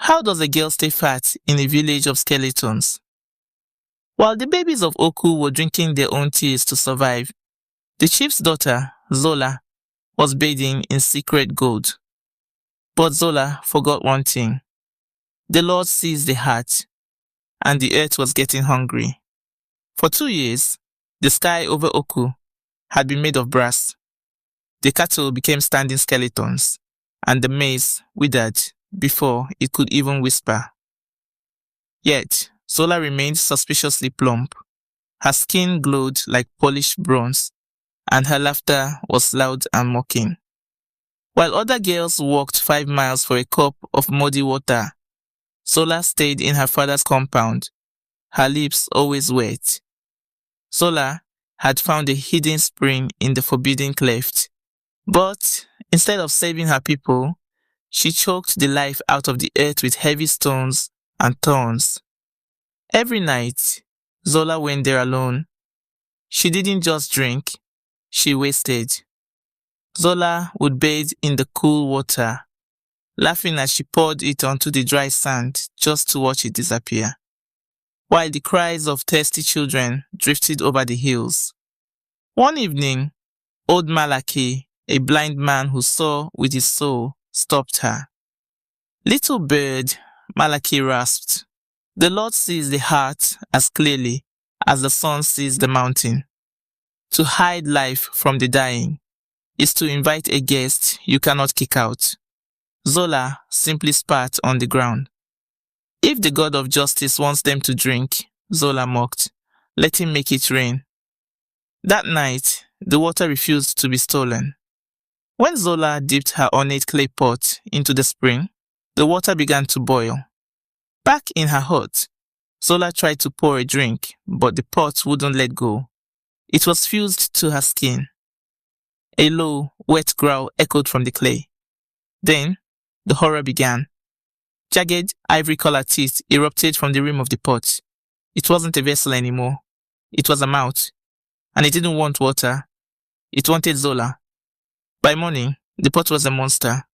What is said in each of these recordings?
How does a girl stay fat in a village of skeletons? While the babies of Oku were drinking their own tears to survive, the chief's daughter, Zola, was bathing in secret gold. But Zola forgot one thing. The Lord sees the heart, and the earth was getting hungry. For 2 years, the sky over Oku had been made of brass. The cattle became standing skeletons, and the maize withered before it could even whisper. Yet, Zola remained suspiciously plump. Her skin glowed like polished bronze, and her laughter was loud and mocking. While other girls walked 5 miles for a cup of muddy water, Zola stayed in her father's compound, her lips always wet. Zola had found a hidden spring in the forbidden cleft, but instead of saving her people, she choked the life out of the earth with heavy stones and thorns. Every night, Zola went there alone. She didn't just drink, she wasted. Zola would bathe in the cool water, laughing as she poured it onto the dry sand just to watch it disappear, while the cries of thirsty children drifted over the hills. One evening, old Malachi, a blind man who saw with his soul, stopped her. "Little bird," Malachi rasped, "the Lord sees the heart as clearly as the sun sees the mountain. To hide life from the dying is to invite a guest you cannot kick out." Zola simply spat on the ground. "If the God of justice wants them to drink," Zola mocked, "let him make it rain." That night, the water refused to be stolen. When Zola dipped her ornate clay pot into the spring, the water began to boil. Back in her hut, Zola tried to pour a drink, but the pot wouldn't let go. It was fused to her skin. A low, wet growl echoed from the clay. Then, the horror began. Jagged, ivory-colored teeth erupted from the rim of the pot. It wasn't a vessel anymore. It was a mouth. And it didn't want water. It wanted Zola. By morning, the pot was a monster.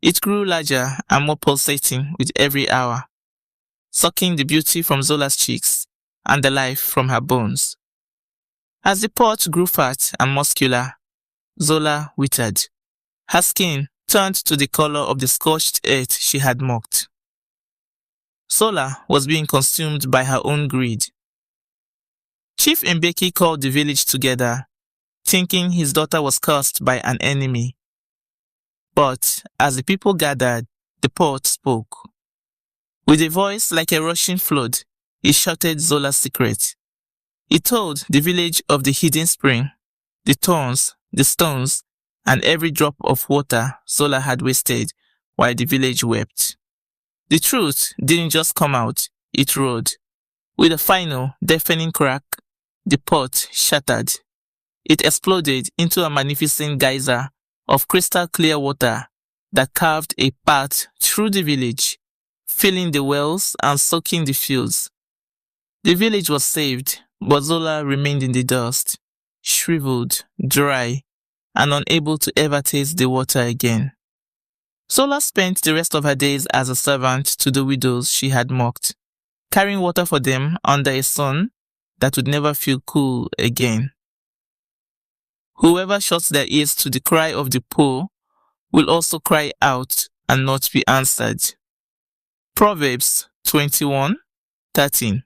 It grew larger and more pulsating with every hour, sucking the beauty from Zola's cheeks and the life from her bones. As the pot grew fat and muscular, Zola withered. Her skin turned to the color of the scorched earth she had mocked. Zola was being consumed by her own greed. Chief Mbeki called the village together, thinking his daughter was cursed by an enemy. But as the people gathered, the pot spoke. With a voice like a rushing flood, he shouted Zola's secret. He told the village of the hidden spring, the thorns, the stones, and every drop of water Zola had wasted while the village wept. The truth didn't just come out, it roared. With a final, deafening crack, the pot shattered. It exploded into a magnificent geyser of crystal clear water that carved a path through the village, filling the wells and soaking the fields. The village was saved, but Zola remained in the dust, shriveled, dry, and unable to ever taste the water again. Zola spent the rest of her days as a servant to the widows she had mocked, carrying water for them under a sun that would never feel cool again. Whoever shuts their ears to the cry of the poor will also cry out and not be answered. Proverbs 21:13.